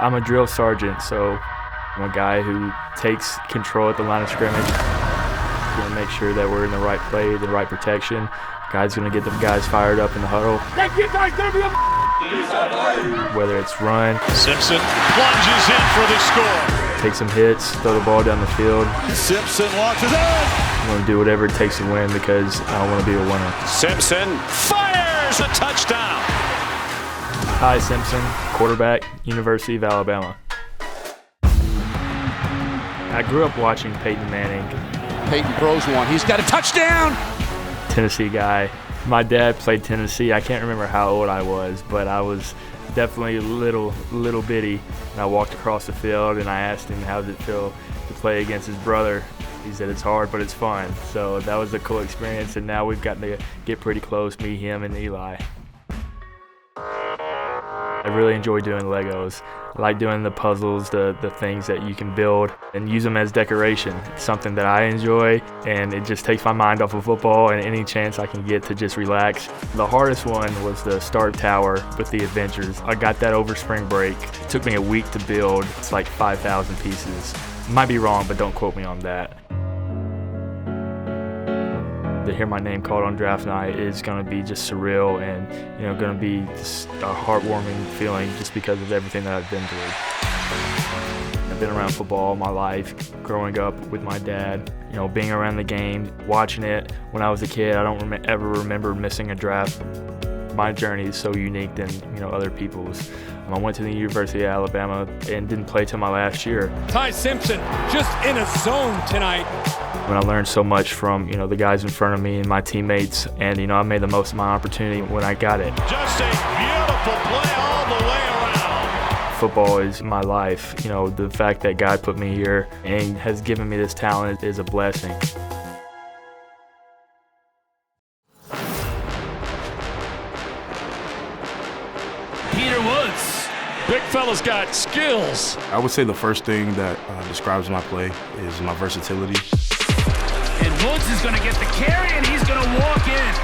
I'm a drill sergeant, so I'm a guy who takes control at the line of scrimmage. Going to make sure that we're in the right play, the right protection. Guy's going to get the guys fired up in the huddle. Whether it's run. Simpson plunges in for the score. Take some hits, throw the ball down the field. Simpson launches in. I'm going to do whatever it takes to win because I want to be a winner. Simpson fires a touchdown. Hi, Simpson, quarterback, University of Alabama. I grew up watching Peyton Manning. Peyton throws one. He's got a touchdown. Tennessee guy. My dad played Tennessee. I can't remember how old I was, but I was definitely little bitty. And I walked across the field and I asked him how does it feel to play against his brother. He said it's hard, but it's fun. So that was a cool experience, and now we've gotten to get pretty close, me, him, and Eli. I really enjoy doing Legos. I like doing the puzzles, the things that you can build and use them as decoration. It's something that I enjoy, and it just takes my mind off of football and any chance I can get to just relax. The hardest one was the Stark Tower with the Adventures. I got that over spring break. It took me a week to build. It's like 5,000 pieces. Might be wrong, but don't quote me on that. To hear my name called on draft night is going to be just surreal and, going to be just a heartwarming feeling just because of everything that I've been through. I've been around football all my life, growing up with my dad, being around the game, watching it. When I was a kid, I don't ever remember missing a draft. My journey is so unique than, other people's. I went to the University of Alabama and didn't play till my last year. Ty Simpson just in a zone tonight. When I learned so much from, the guys in front of me and my teammates, and, I made the most of my opportunity when I got it. Just a beautiful play all the way around. Football is my life. The fact that God put me here and has given me this talent is a blessing. Peter Woods. Big fella's got skills. I would say the first thing that describes my play is my versatility. And Woods is going to get the carry, and he's going to walk in.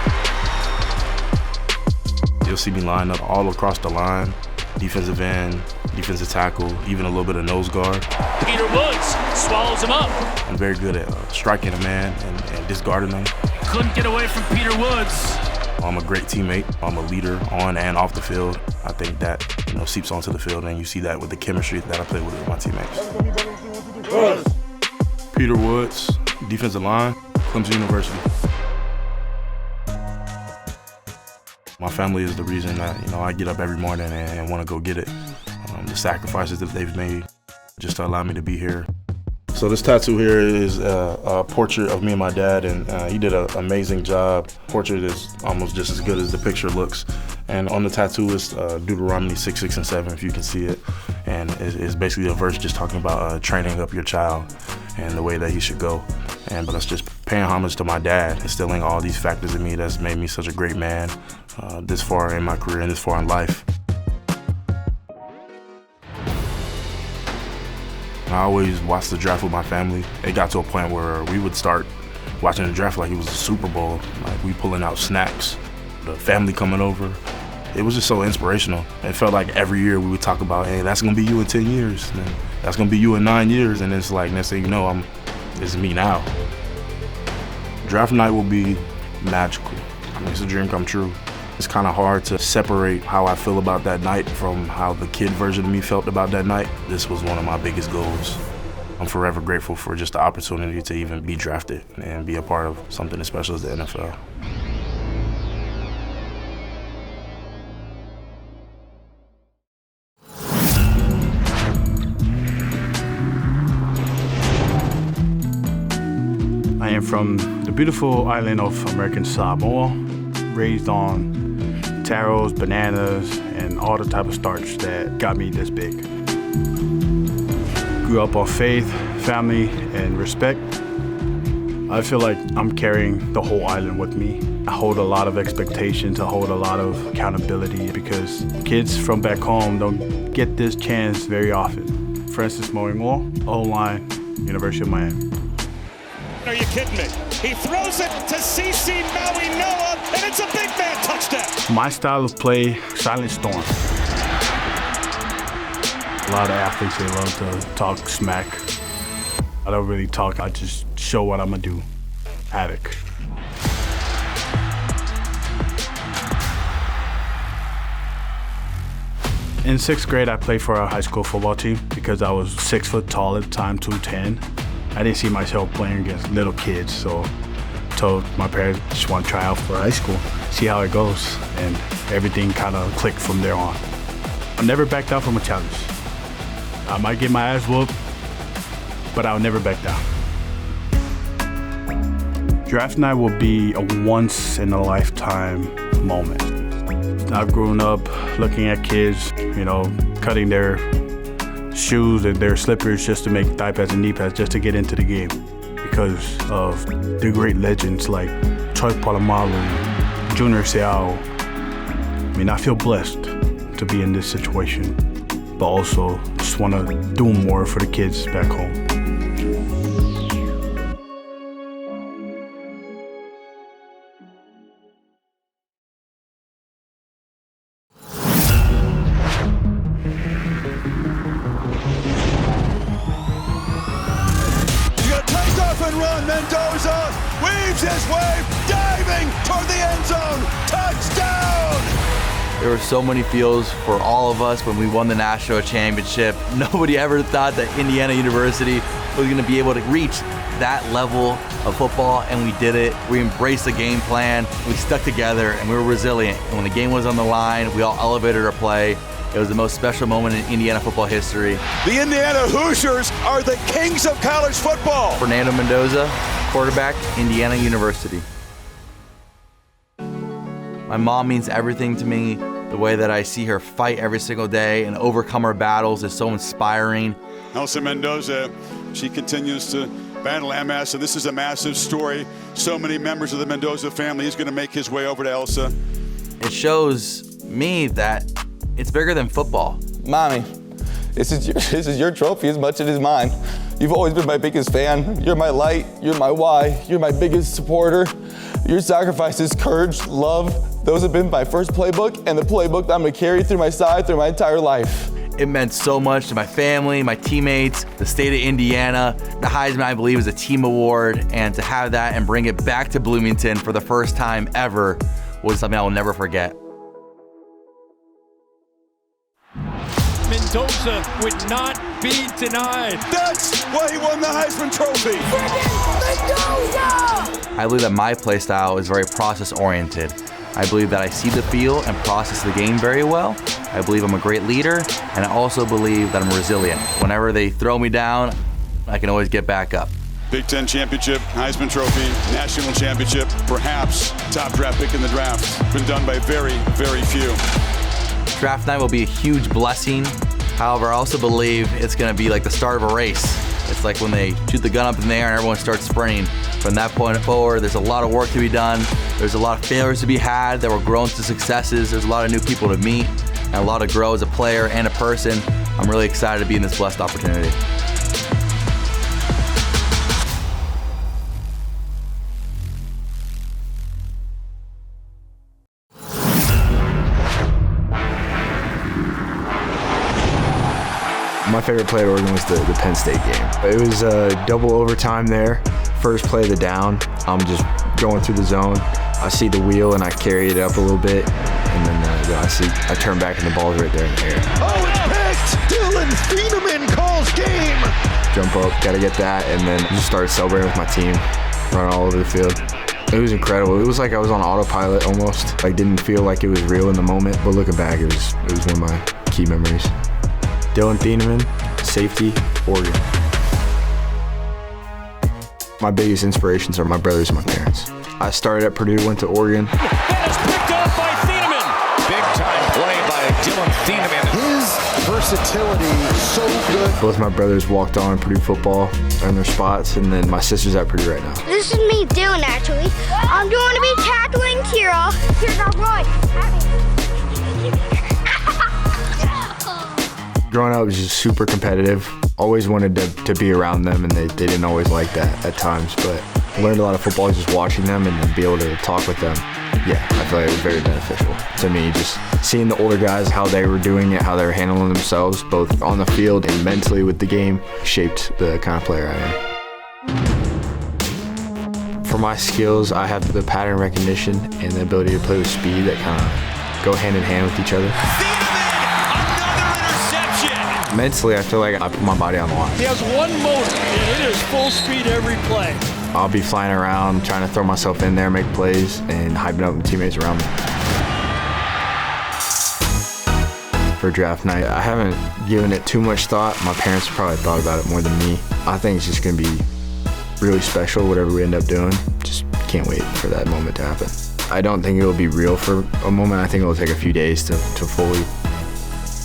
You'll see me line up all across the line, defensive end, defensive tackle, even a little bit of nose guard. Peter Woods swallows him up. I'm very good at striking a man and discarding him. Couldn't get away from Peter Woods. I'm a great teammate. I'm a leader on and off the field. I think that seeps onto the field, and you see that with the chemistry that I play with my teammates. Peter Woods, defensive line, Clemson University. My family is the reason that I get up every morning and want to go get it. The sacrifices that they've made just to allow me to be here. So this tattoo here is a portrait of me and my dad, and he did an amazing job. Portrait is almost just as good as the picture looks. And on the tattoo is Deuteronomy 6, 6, and 7, if you can see it. And it's basically a verse just talking about training up your child and the way that he should go. But that's just paying homage to my dad, instilling all these factors in me that's made me such a great man this far in my career and this far in life. I always watched the draft with my family. It got to a point where we would start watching the draft like it was a Super Bowl. Like we pulling out snacks, the family coming over. It was just so inspirational. It felt like every year we would talk about, hey, that's gonna be you in 10 years. And that's gonna be you in 9 years. And it's like, next thing you know, it's me now. Draft night will be magical. It's a dream come true. It's kind of hard to separate how I feel about that night from how the kid version of me felt about that night. This was one of my biggest goals. I'm forever grateful for just the opportunity to even be drafted and be a part of something as special as the NFL. I am from the beautiful island of American Samoa, raised on taros, bananas, and all the type of starch that got me this big. Grew up on faith, family, and respect. I feel like I'm carrying the whole island with me. I hold a lot of expectations, I hold a lot of accountability because kids from back home don't get this chance very often. Francis Mauigoa, O-line, University of Miami. Are you kidding me? He throws it to CC Mauigoa, and it's a big man touchdown. My style of play, silent storm. A lot of athletes, they love to talk smack. I don't really talk, I just show what I'm gonna do. Havoc. In 6th grade, I played for a high school football team because I was 6 foot tall at the time, 210. I didn't see myself playing against little kids, so I told my parents I just want to try out for high school, see how it goes, and everything kind of clicked from there on. I never backed out from a challenge. I might get my ass whooped, but I'll never back down. Draft night will be a once-in-a-lifetime moment. I've grown up looking at kids, cutting their shoes and their slippers just to make thigh pads and knee pads just to get into the game because of the great legends like Troy Polamalu, Junior Seau. I feel blessed to be in this situation, but also just want to do more for the kids back home. Mendoza weaves his way, diving toward the end zone. Touchdown! There were so many feels for all of us when we won the national championship. Nobody ever thought that Indiana University was going to be able to reach that level of football, and we did it. We embraced the game plan, we stuck together, and we were resilient. And when the game was on the line, we all elevated our play. It was the most special moment in Indiana football history. The Indiana Hoosiers are the kings of college football. Fernando Mendoza, quarterback, Indiana University. My mom means everything to me. The way that I see her fight every single day and overcome her battles is so inspiring. Elsa Mendoza, she continues to battle MS, and this is a massive story. So many members of the Mendoza family. He's going to make his way over to Elsa. It shows me that it's bigger than football. Mommy, this is your trophy as much as it is mine. You've always been my biggest fan. You're my light, you're my why, you're my biggest supporter. Your sacrifices, courage, love, those have been my first playbook and the playbook that I'm gonna carry through my side through my entire life. It meant so much to my family, my teammates, the state of Indiana. The Heisman, I believe, is a team award, and to have that and bring it back to Bloomington for the first time ever was something I will never forget. Mendoza would not be denied. That's why he won the Heisman Trophy. Mendoza! I believe that my play style is very process-oriented. I believe that I see the field and process the game very well. I believe I'm a great leader, and I also believe that I'm resilient. Whenever they throw me down, I can always get back up. Big Ten championship, Heisman Trophy, national championship, perhaps top draft pick in the draft. Been done by very, very few. Draft night will be a huge blessing. However, I also believe it's going to be like the start of a race. It's like when they shoot the gun up in the air and everyone starts sprinting. From that point forward, there's a lot of work to be done. There's a lot of failures to be had that will grow into successes. There's a lot of new people to meet and a lot to grow as a player and a person. I'm really excited to be in this blessed opportunity. My favorite play at Oregon was the Penn State game. It was double overtime there. First play of the down, I'm just going through the zone. I see the wheel and I carry it up a little bit, and then I turn back and the ball's right there in the air. Oh, it's picked! Dillon Thieneman calls game! Jump up, gotta get that, and then just started celebrating with my team, running all over the field. It was incredible. It was like I was on autopilot almost. I didn't feel like it was real in the moment, but looking back, it was one of my key memories. Dillon Thieneman, safety, Oregon. My biggest inspirations are my brothers and my parents. I started at Purdue, went to Oregon. That is picked up by Thieneman. Big time play by Dillon Thieneman. His versatility, so good. Both my brothers walked on in Purdue football, earned their spots, and then my sister's at Purdue right now. This is me, Dylan, actually. I'm going to be tackling Kira. Here's our boy. Growing up, I was just super competitive. Always wanted to be around them, and they didn't always like that at times, but I learned a lot of football just watching them and be able to talk with them. Yeah, I feel like it was very beneficial to me. Just seeing the older guys, how they were doing it, how they were handling themselves, both on the field and mentally with the game, shaped the kind of player I am. For my skills, I have the pattern recognition and the ability to play with speed that kind of go hand in hand with each other. Mentally, I feel like I put my body on the line. He has one motor, and it is full speed every play. I'll be flying around, trying to throw myself in there, make plays, and hyping up the teammates around me. For draft night, I haven't given it too much thought. My parents probably thought about it more than me. I think it's just going to be really special, whatever we end up doing. Just can't wait for that moment to happen. I don't think it will be real for a moment. I think it will take a few days to fully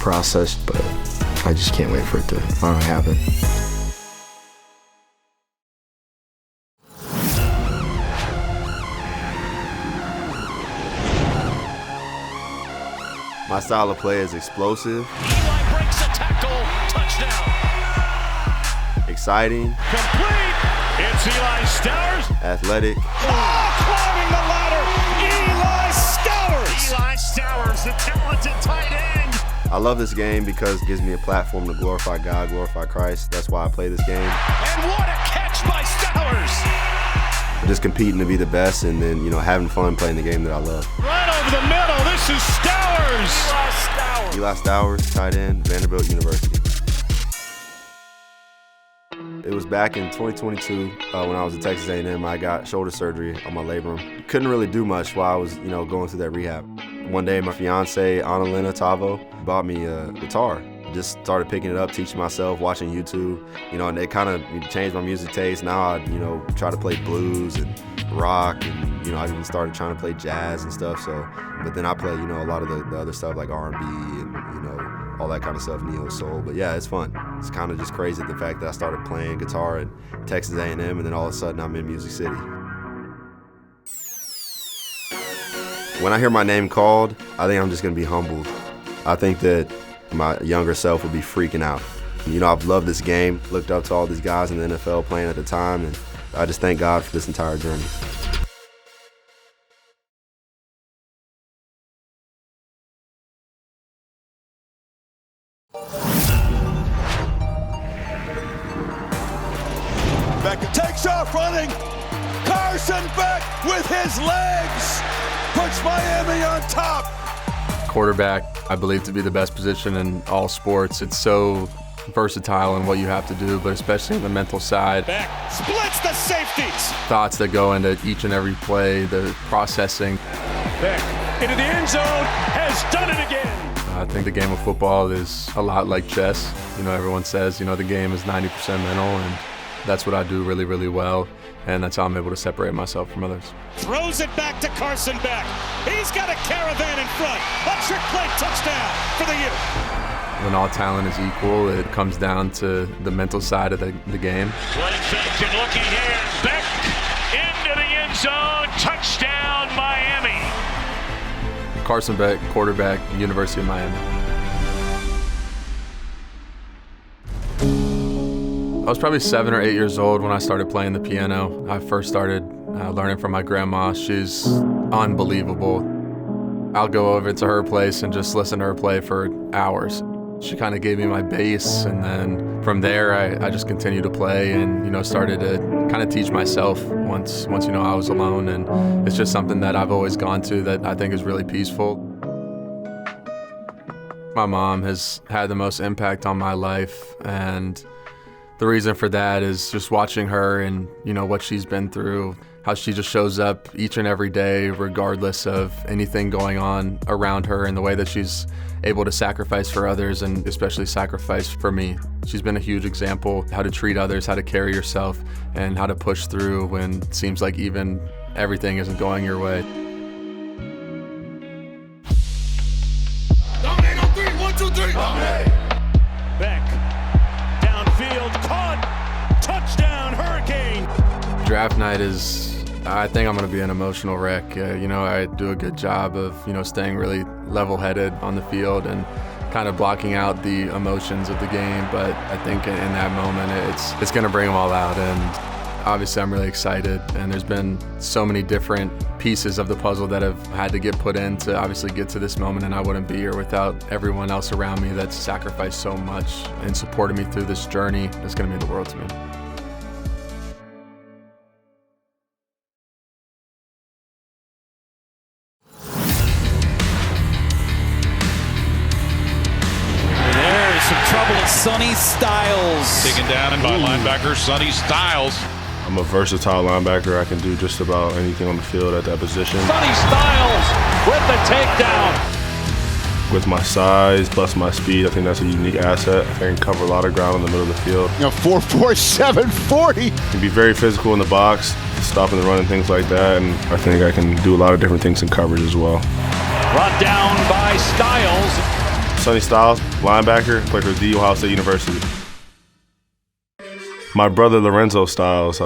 process, but I just can't wait for it to finally happen. My style of play is explosive. Eli breaks a tackle. Touchdown. Exciting. Complete. It's Eli Stowers. Athletic. Climbing the ladder. Eli Stowers. Eli Stowers, the talented tight end. I love this game because it gives me a platform to glorify God, glorify Christ. That's why I play this game. And what a catch by Stowers. Just competing to be the best and then, having fun playing the game that I love. Right over the middle. This is Stowers. Eli Stowers. Eli Stowers, tight end, Vanderbilt University. It was back in 2022 when I was at Texas A&M. I got shoulder surgery on my labrum. Couldn't really do much while I was, going through that rehab. One day, my fiance, Annalena Tavo, bought me a guitar. Just started picking it up, teaching myself, watching YouTube, and it kind of changed my music taste. Now I, try to play blues and rock, and I even started trying to play jazz and stuff. So, but then I play, a lot of the other stuff like R&B and all that kind of stuff, neo soul. But yeah, it's fun. It's kind of just crazy the fact that I started playing guitar at Texas A&M, and then all of a sudden I'm in Music City. When I hear my name called, I think I'm just gonna be humbled. I think that my younger self would be freaking out. I've loved this game, looked up to all these guys in the NFL playing at the time, and I just thank God for this entire journey. Beck takes off running. Carson Beck with his legs puts Miami on top. Quarterback, I believe, to be the best position in all sports. It's so versatile in what you have to do, but especially on the mental side. Beck splits the safeties. Thoughts that go into each and every play, the processing. Beck into the end zone, has done it again. I think the game of football is a lot like chess. Everyone says, the game is 90% mental, and that's what I do really, really well. And that's how I'm able to separate myself from others. Throws it back to Carson Beck. He's got a caravan in front. A trick play touchdown for the U. When all talent is equal, it comes down to the mental side of the game. Play fake and looking here. Beck into the end zone. Touchdown, Miami. Carson Beck, quarterback, University of Miami. I was probably 7 or 8 years old when I started playing the piano. I first started learning from my grandma. She's unbelievable. I'll go over to her place and just listen to her play for hours. She kind of gave me my bass, and then from there I just continued to play and started to kind of teach myself once I was alone, and it's just something that I've always gone to that I think is really peaceful. My mom has had the most impact on my life, and the reason for that is just watching her and what she's been through, how she just shows up each and every day regardless of anything going on around her, and the way that she's able to sacrifice for others and especially sacrifice for me. She's been a huge example, how to treat others, how to carry yourself, and how to push through when it seems like even everything isn't going your way. Dominate on 3, 1, 2, 3. Dominate. Beck. Downfield, caught, touchdown, Hurricane. Draft night I think I'm going to be an emotional wreck. I do a good job of, staying really level-headed on the field and kind of blocking out the emotions of the game. But I think in that moment, it's going to bring them all out. And Obviously, I'm really excited, and there's been so many different pieces of the puzzle that have had to get put in to obviously get to this moment, and I wouldn't be here without everyone else around me that's sacrificed so much and supported me through this journey. It's going to mean the world to me. Sonny Styles. Taken down by linebacker Sonny Styles. I'm a versatile linebacker. I can do just about anything on the field at that position. Sonny Styles with the takedown. With my size plus my speed, I think that's a unique asset. I can cover a lot of ground in the middle of the field. 4'4", 740. Can be very physical in the box, stopping the run and things like that, and I think I can do a lot of different things in coverage as well. Run down by Styles. Sonny Styles, linebacker, played for the Ohio State University. My brother Lorenzo Styles,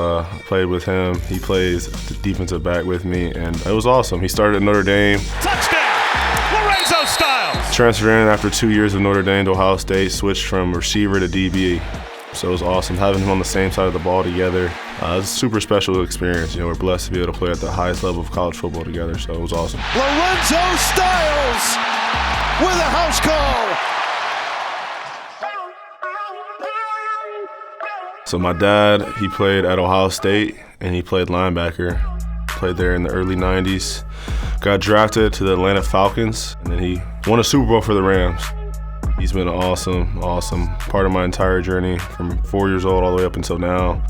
played with him. He plays defensive back with me, and it was awesome. He started at Notre Dame. Touchdown, Lorenzo Styles. Transferred in after 2 years of Notre Dame to Ohio State, switched from receiver to DB. So it was awesome having him on the same side of the ball together. It was a super special experience. We're blessed to be able to play at the highest level of college football together, so it was awesome. Lorenzo Styles with a house call. So my dad, he played at Ohio State, and he played linebacker. Played there in the early 90s. Got drafted to the Atlanta Falcons, and then he won a Super Bowl for the Rams. He's been an awesome part of my entire journey from 4 years old all the way up until now.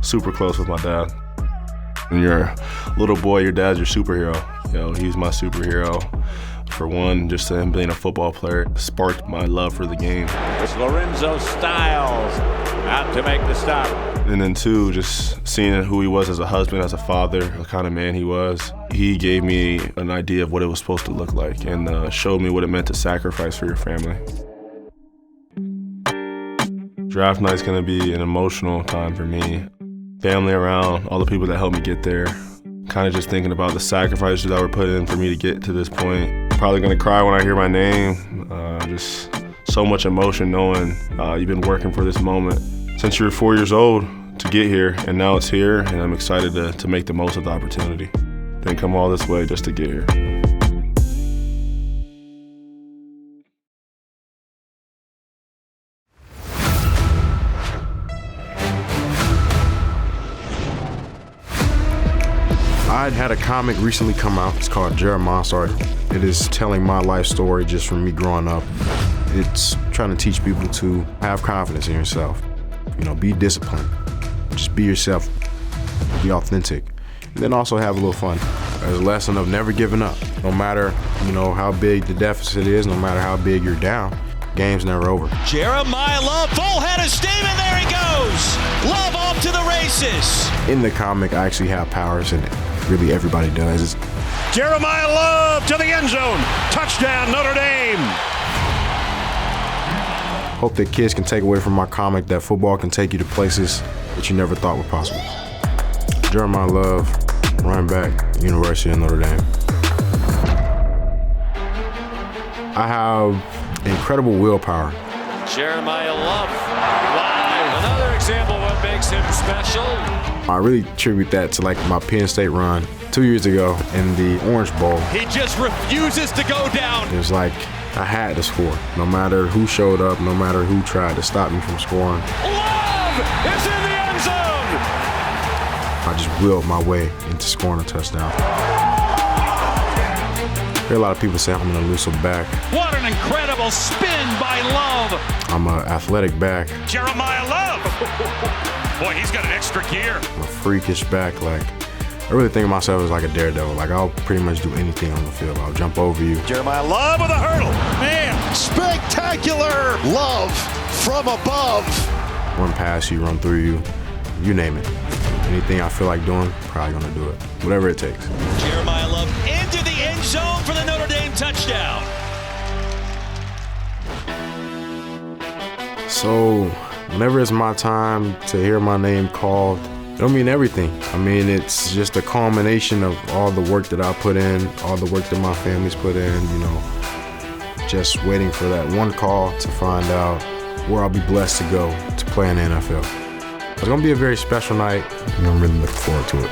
Super close with my dad. When you're a little boy, your dad's your superhero. He's my superhero. For one, just him being a football player sparked my love for the game. It's Lorenzo Styles out to make the stop. And then two, just seeing who he was as a husband, as a father, the kind of man he was. He gave me an idea of what it was supposed to look like and showed me what it meant to sacrifice for your family. Draft night's gonna be an emotional time for me. Family around, all the people that helped me get there. Kind of just thinking about the sacrifices that were put in for me to get to this point. Probably gonna cry when I hear my name. Just so much emotion knowing you've been working for this moment since you were 4 years old to get here, and now it's here, and I'm excited to make the most of the opportunity. Didn't come all this way just to get here. I had a comic recently come out. It's called Jeremiah. It is telling my life story just from me growing up. It's trying to teach people to have confidence in yourself. Be disciplined. Just be yourself. Be authentic. And then also have a little fun. There's a lesson of never giving up. No matter, how big the deficit is, no matter how big you're down, game's never over. Jeremiah Love, full head of steam, and there he goes. Love off to the races. In the comic, I actually have powers, and really everybody does. Jeremiah Love to the end zone. Touchdown, Notre Dame. Hope that kids can take away from my comic that football can take you to places that you never thought were possible. Jeremiah Love, running back, University of Notre Dame. I have incredible willpower. Jeremiah Love, live. Another example of what makes him special. I really attribute that to my Penn State run 2 years ago in the Orange Bowl. He just refuses to go down. It was like I had to score, no matter who showed up, no matter who tried to stop me from scoring. Love is in the end zone. I just willed my way into scoring a touchdown. I hear a lot of people say I'm an elusive back. What an incredible spin by Love. I'm an athletic back. Jeremiah Love. Boy, he's got an extra gear. I'm a freakish back. I really think of myself as like a daredevil. I'll pretty much do anything on the field. I'll jump over you. Jeremiah Love with a hurdle. Man, spectacular Love from above. One pass, you run through you. You name it. Anything I feel like doing, probably gonna do it. Whatever it takes. Jeremiah Love into the end zone for the Notre Dame touchdown. So, whenever it's my time to hear my name called, it don't mean everything. It's just a culmination of all the work that I put in, all the work that my family's put in, just waiting for that one call to find out where I'll be blessed to go to play in the NFL. It's going to be a very special night, and I'm really looking forward to it.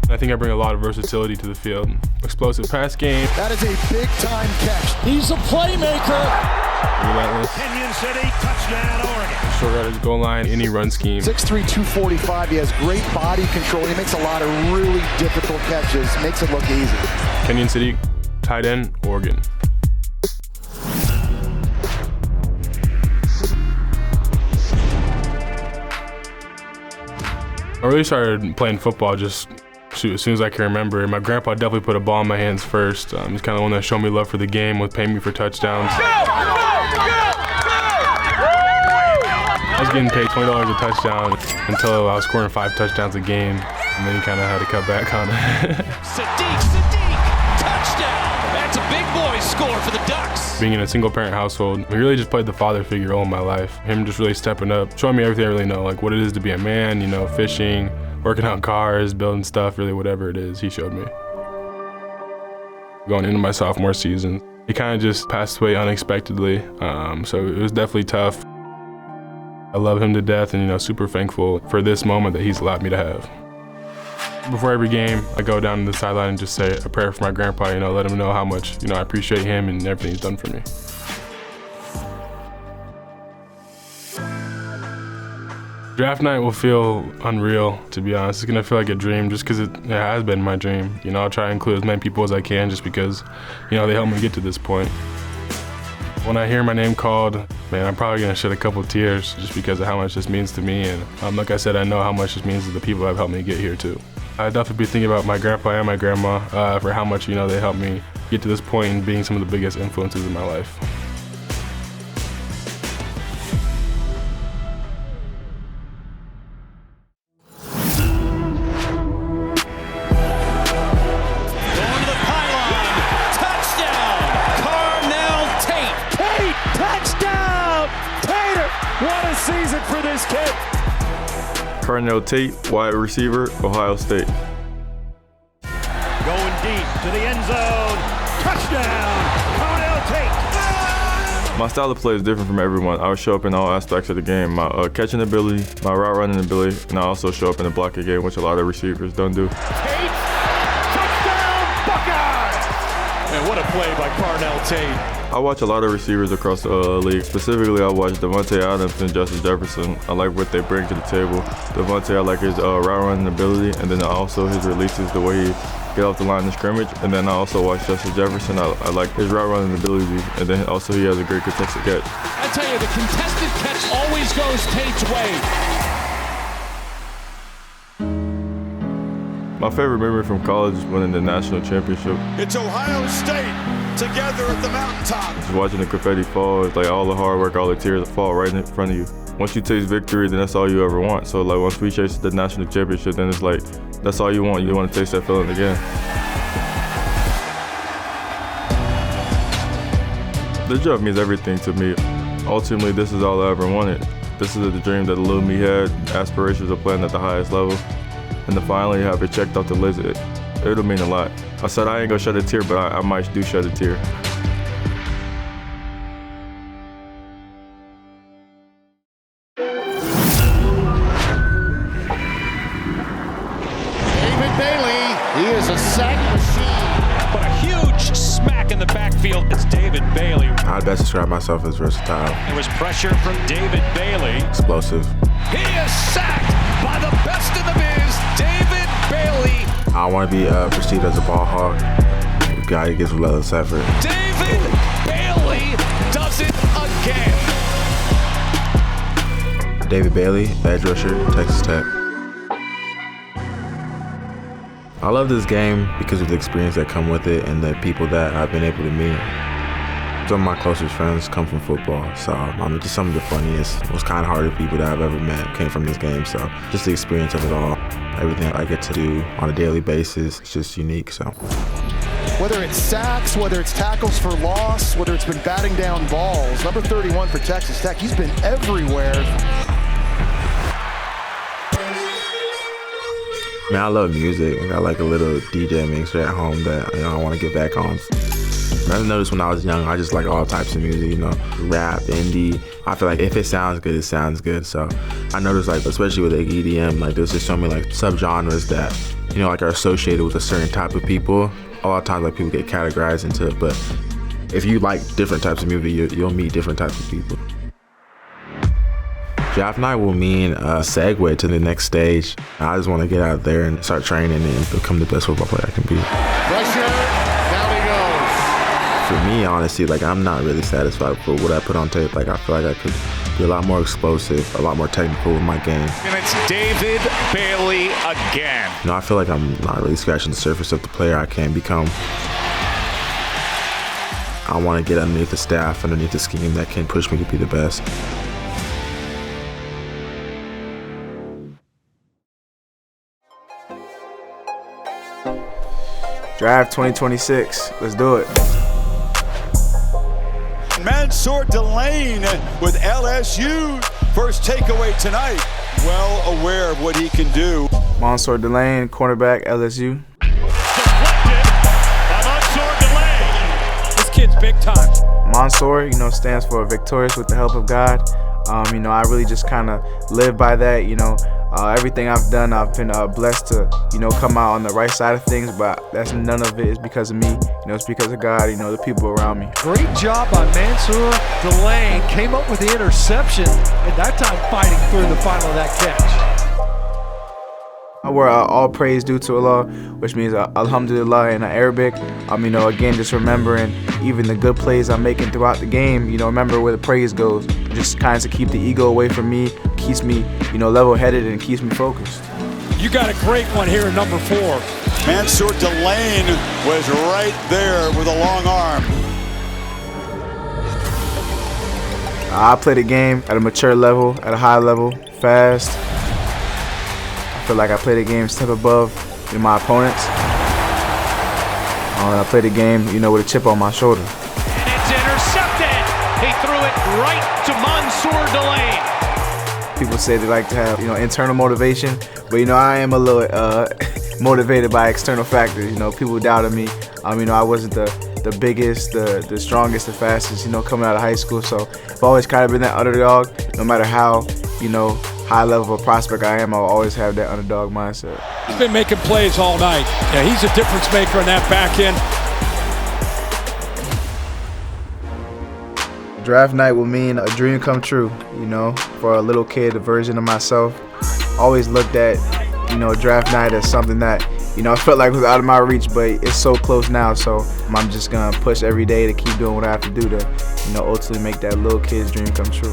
I think I bring a lot of versatility to the field. Explosive pass game. That is a big-time catch. He's a playmaker. Relentless. Kenyon Sadiq, touchdown, Oregon. Short yardage goal line, any run scheme. 6'3", 245. He has great body control. He makes a lot of really difficult catches. Makes it look easy. Kenyon Sadiq, tight end, Oregon. I really started playing football just as soon as I can remember. My grandpa definitely put a ball in my hands first. He's kind of the one that showed me love for the game, with paying me for touchdowns. I was getting paid $20 a touchdown until I was scoring 5 touchdowns a game, and then he kind of had to cut back on it. Sadiq, touchdown! That's a big boy score for the Ducks. Being in a single-parent household, we really just played the father figure all my life. Him just really stepping up, showing me everything I really know, like what it is to be a man, you know, fishing, working on cars, building stuff, really whatever it is, he showed me. Going into my sophomore season, he kind of just passed away unexpectedly, so it was definitely tough. I love him to death, and you know, super thankful for this moment that he's allowed me to have. Before every game, I go down to the sideline and just say a prayer for my grandpa, you know, let him know how much, you know, I appreciate him and everything he's done for me. Draft night will feel unreal, to be honest. It's gonna feel like a dream just because it has been my dream. You know, I'll try to include as many people as I can just because, you know, they helped me get to this point. When I hear my name called, man, I'm probably gonna shed a couple tears just because of how much this means to me. And like I said, I know how much this means to the people that have helped me get here too. I'd definitely be thinking about my grandpa and my grandma for how much, you know, they helped me get to this point and being some of the biggest influences in my life. What a season for this kid. Carnell Tate, wide receiver, Ohio State. Going deep to the end zone. Touchdown, Carnell Tate. My style of play is different from everyone. I would show up in all aspects of the game. My catching ability, my route running ability, and I also show up in the blocking game, which a lot of receivers don't do. Tate, touchdown, Buckeyes. And what a play by Carnell Tate. I watch a lot of receivers across the league. Specifically, I watch Devontae Adams and Justin Jefferson. I like what they bring to the table. Devontae, I like his route running ability, and then also his releases, the way he get off the line of scrimmage. And then I also watch Justin Jefferson. I like his route running ability, and then also he has a great contested catch. I tell you, the contested catch always goes Tate's way. My favorite memory from college is winning the national championship. It's Ohio State together at the mountaintop. Just watching the confetti fall, it's like all the hard work, all the tears fall right in front of you. Once you taste victory, then that's all you ever want. So like once we chase the national championship, then it's like, that's all you want. You want to taste that feeling again. This job means everything to me. Ultimately, this is all I ever wanted. This is the dream that the little me had, aspirations of playing at the highest level. And to finally have it checked off the list, it'll mean a lot. I said I ain't gonna shed a tear, but I might do shed a tear. David Bailey, he is a sack machine. But a huge smack in the backfield. It's David Bailey. I'd best describe myself as versatile. There was pressure from David Bailey. Explosive. He is sacked by the best in the biz, David Bailey. I want to be perceived as a ball hog, a guy who gives relentless effort. David Bailey does it again. David Bailey, edge rusher, Texas Tech. I love this game because of the experience that come with it and the people that I've been able to meet. Some of my closest friends come from football, so just some of the funniest, most kind-hearted people that I've ever met came from this game. So just the experience of it all, everything I get to do on a daily basis, it's just unique. So Whether it's sacks, whether it's tackles for loss, whether it's been batting down balls, number 31 for Texas Tech, he's been everywhere. Man, I love music. I got like a little DJ mixer at home that I want to get back on. I noticed when I was young, I just like all types of music, you know, rap, indie. I feel like if it sounds good, it sounds good. So I noticed, like, especially with like EDM, like there's just so many like subgenres that, you know, like are associated with a certain type of people. A lot of times like people get categorized into it, but if you like different types of music, you'll meet different types of people. Draft night will mean a segue to the next stage. I just want to get out there and start training and become the best football player I can be. Pressure, down he goes. For me, honestly, like I'm not really satisfied with what I put on tape. Like I feel like I could be a lot more explosive, a lot more technical with my game. And it's David Bailey again. You know, I feel like I'm not really scratching the surface of the player I can become. I want to get underneath the staff, underneath the scheme that can push me to be the best. Draft 2026. Let's do it. Mansour Delane with LSU. First takeaway tonight. Well aware of what he can do. Mansour Delane, cornerback, LSU. Deflected by Mansour Delane. This kid's big time. Mansour, you know, stands for victorious with the help of God. You know, I really just kind of live by that. You know, everything I've done, I've been blessed to, you know, come out on the right side of things, but none of it is because of me. You know, it's because of God, you know, the people around me. Great job by Mansour Delane. Came up with the interception, and that time fighting through the final of that catch. Where all praise due to Allah, which means Alhamdulillah in Arabic. You know, again, just remembering even the good plays I'm making throughout the game. You know, remember where the praise goes. Just kind of keep the ego away from me, keeps me, you know, level-headed and keeps me focused. You got a great one here in number 4. Mansour Delane was right there with a long arm. I play the game at a mature level, at a high level, fast. I feel like I play the game a step above, you know, my opponents. I play the game, you know, with a chip on my shoulder. And it's intercepted. He threw it right to Mansour Delane. People say they like to have, you know, internal motivation, but, you know, I am a little motivated by external factors. You know, people doubted me. You know, I wasn't the biggest, the strongest, the fastest, you know, coming out of high school. So I've always kind of been that underdog. No matter how, you know, high level of a prospect I am, I'll always have that underdog mindset. He's been making plays all night. Yeah, he's a difference maker in that back end. Draft night will mean a dream come true, you know, for a little kid, a version of myself. Always looked at, you know, draft night as something that, you know, I felt like was out of my reach, but it's so close now. So I'm just gonna push every day to keep doing what I have to do to, you know, ultimately make that little kid's dream come true.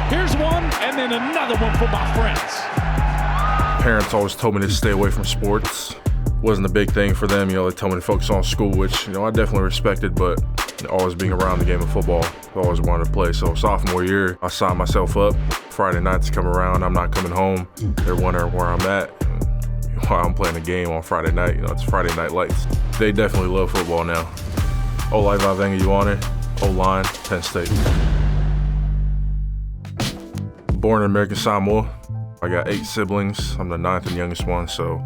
Here's one, and then another one for my friends. Parents always told me to stay away from sports. Wasn't a big thing for them, you know, they told me to focus on school, which, you know, I definitely respected, but always being around the game of football, I always wanted to play. So sophomore year, I signed myself up. Friday nights come around, I'm not coming home. They're wondering where I'm at, and why I'm playing a game on Friday night. You know, it's Friday Night Lights. They definitely love football now. Olai Vavenga-Ioane, O-line, Penn State. Born in American Samoa. I got 8 siblings. I'm the 9th and youngest one, so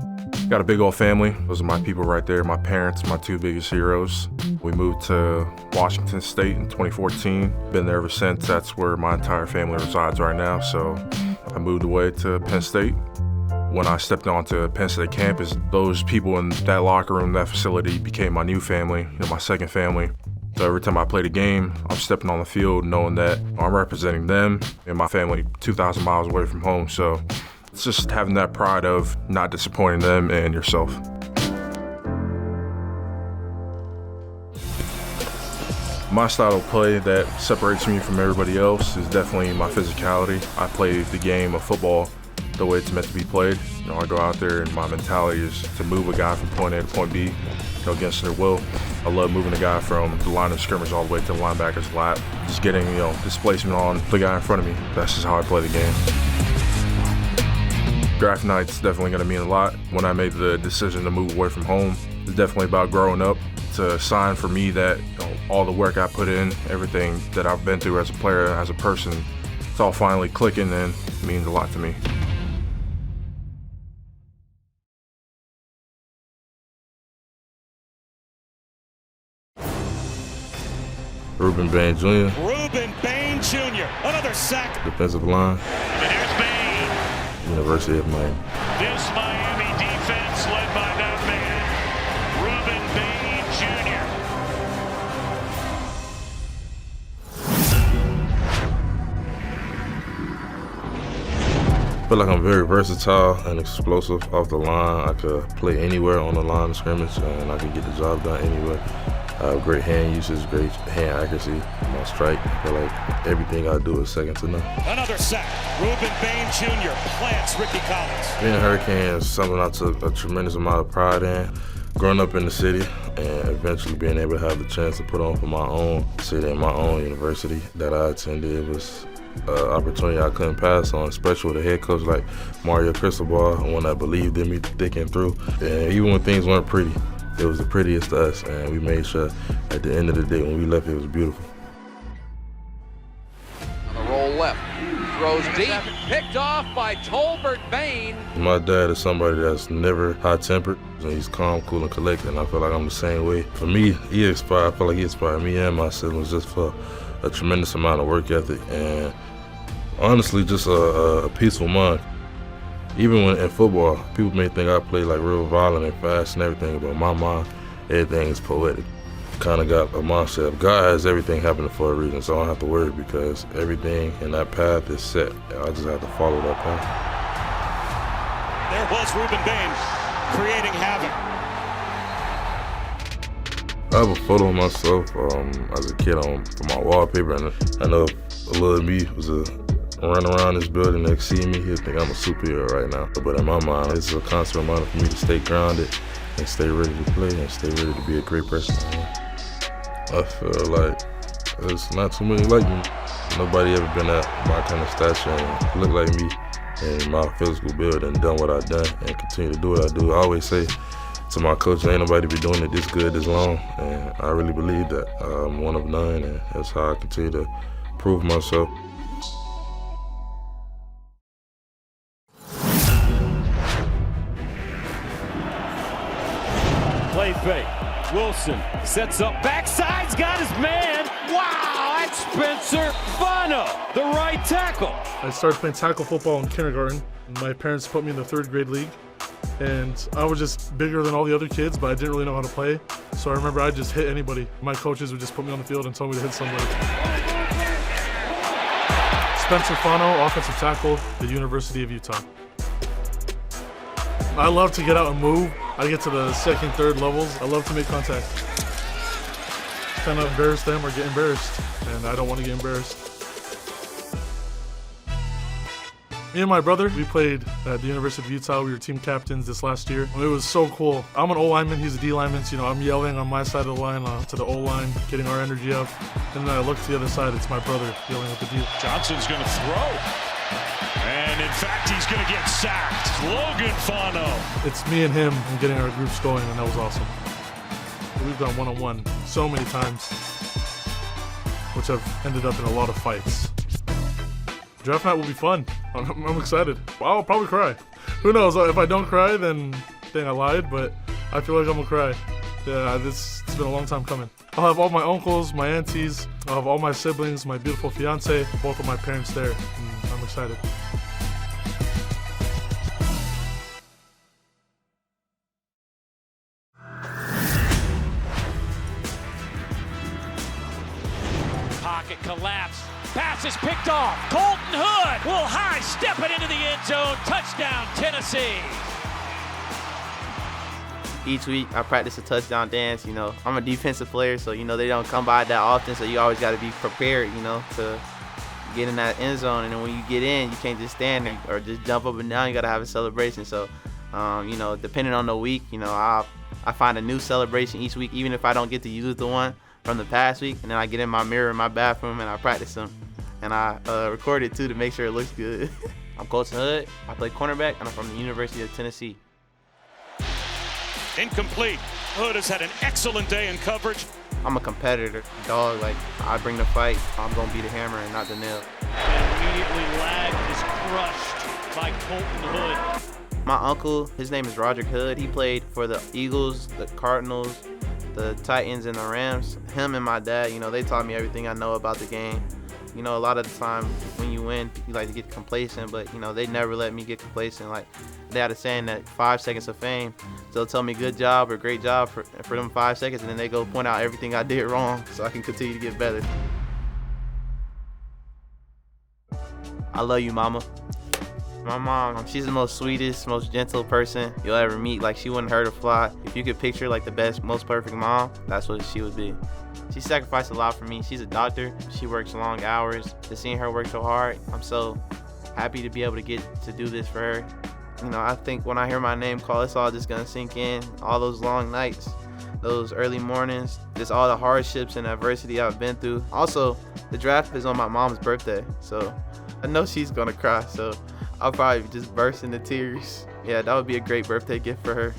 got a big old family. Those are my people right there, my parents, my 2 biggest heroes. We moved to Washington State in 2014. Been there ever since. That's where my entire family resides right now, so I moved away to Penn State. When I stepped onto Penn State campus, those people in that locker room, that facility became my new family, you know, my second family. So every time I played a game, I'm stepping on the field knowing that I'm representing them and my family 2,000 miles away from home. So it's just having that pride of not disappointing them and yourself. My style of play that separates me from everybody else is definitely my physicality. I play the game of football the way it's meant to be played. You know, I go out there and my mentality is to move a guy from point A to point B, you know, against their will. I love moving a guy from the line of scrimmage all the way to the linebacker's lap. Just getting, you know, displacement on the guy in front of me. That's just how I play the game. Draft night's definitely going to mean a lot. When I made the decision to move away from home, it's definitely about growing up. It's a sign for me that all the work I put in, everything that I've been through as a player, as a person, it's all finally clicking and it means a lot to me. Ruben Bain Jr. Ruben Bain Jr. Another sack. Defensive line. And there's Bain. University of Miami. This Miami defense led by that man, Ruben Bain Jr. I feel like I'm very versatile and explosive off the line. I could play anywhere on the line of scrimmage and I could get the job done anywhere. I have great hand usage, great hand accuracy. My strike, I feel like everything I do is second to none. Another sack. Ruben Bain Jr. plants Ricky Collins. Being a Hurricane is something I took a tremendous amount of pride in. Growing up in the city and eventually being able to have the chance to put on for my own city and my own university that I attended was an opportunity I couldn't pass on, especially with a head coach like Mario Cristobal, one that believed in me thick and through. And even when things weren't pretty, it was the prettiest to us, and we made sure at the end of the day when we left, it was beautiful. On the roll left, throws deep, picked off by Tolbert Bain. My dad is somebody that's never high-tempered, and he's calm, cool, and collected, and I feel like I'm the same way. For me, I feel like he inspired me and my siblings just for a tremendous amount of work ethic, and honestly, just a peaceful mind. Even when in football, people may think I play like real violent and fast and everything, but in my mind, everything is poetic. Kind of got a mindset of God has everything happening for a reason, so I don't have to worry because everything in that path is set. I just have to follow that path. There was Ruben Bain creating havoc. I have a photo of myself as a kid for my wallpaper, and I know a little me was run around this building and see me, he'll think I'm a superhero right now. But in my mind, it's a constant reminder for me to stay grounded and stay ready to play and stay ready to be a great person. I feel like there's not too many like me. Nobody ever been at my kind of stature and look like me in my physical build and done what I've done and continue to do what I do. I always say to my coach, ain't nobody be doing it this good, this long, and I really believe that I'm one of none, and that's how I continue to prove myself. Play fake. Wilson sets up, backside's got his man. Wow, that's Spencer Fano, the right tackle. I started playing tackle football in kindergarten. My parents put me in the 3rd grade league, and I was just bigger than all the other kids, but I didn't really know how to play. So I remember I just hit anybody. My coaches would just put me on the field and tell me to hit somebody. Spencer Fano, offensive tackle, the University of Utah. I love to get out and move. I get to the 2nd, 3rd levels. I love to make contact. Kind of embarrass them or get embarrassed, and I don't want to get embarrassed. Me and my brother, we played at the University of Utah. We were team captains this last year. It was so cool. I'm an O-lineman, he's a D-lineman, so I'm yelling on my side of the line to the O-line, getting our energy up. And then I look to the other side, it's my brother yelling at the D. Johnson's going to throw. And in fact, he's going to get sacked. Logan Fano. It's me and him and getting our groups going, and that was awesome. We've gone one-on-one so many times, which have ended up in a lot of fights. Draft night will be fun. I'm excited. I'll probably cry. Who knows? If I don't cry, then I lied, but I feel like I'm gonna cry. Yeah, it's been a long time coming. I'll have all my uncles, my aunties, I'll have all my siblings, my beautiful fiance, both of my parents there. I'm excited. Pocket collapse. Pass is picked off. Colton Hood will high step it into the end zone. Touchdown, Tennessee. Each week I practice a touchdown dance. I'm a defensive player, so they don't come by that often, so you always got to be prepared, to get in that end zone. And then when you get in, you can't just stand there or just jump up and down. You got to have a celebration. So depending on the week, I find a new celebration each week, even if I don't get to use the one from the past week. And then I get in my mirror in my bathroom and I practice them, and I record it too to make sure it looks good. I'm Colton Hood. I play cornerback, and I'm from the University of Tennessee. Incomplete. Hood has had an excellent day in coverage. I'm a competitor, dog. Like, I bring the fight. I'm going to be the hammer and not the nail. And immediately lag is crushed by Colton Hood. My uncle, his name is Roderick Hood. He played for the Eagles, the Cardinals, the Titans, and the Rams. Him and my dad, they taught me everything I know about the game. A lot of the time when you win, you like to get complacent, but, they never let me get complacent. Like, they had a saying that 5 seconds of fame, they'll tell me good job or great job for them 5 seconds, and then they go point out everything I did wrong so I can continue to get better. I love you, Mama. My mom, she's the most sweetest, most gentle person you'll ever meet. Like, she wouldn't hurt a fly. If you could picture like the best, most perfect mom, that's what she would be. She sacrificed a lot for me. She's a doctor. She works long hours. Just seeing her work so hard, I'm so happy to be able to get to do this for her. I think when I hear my name called, it's all just gonna sink in. All those long nights, those early mornings, just all the hardships and adversity I've been through. Also, the draft is on my mom's birthday, so I know she's gonna cry, so I'll probably just burst into tears. Yeah, that would be a great birthday gift for her.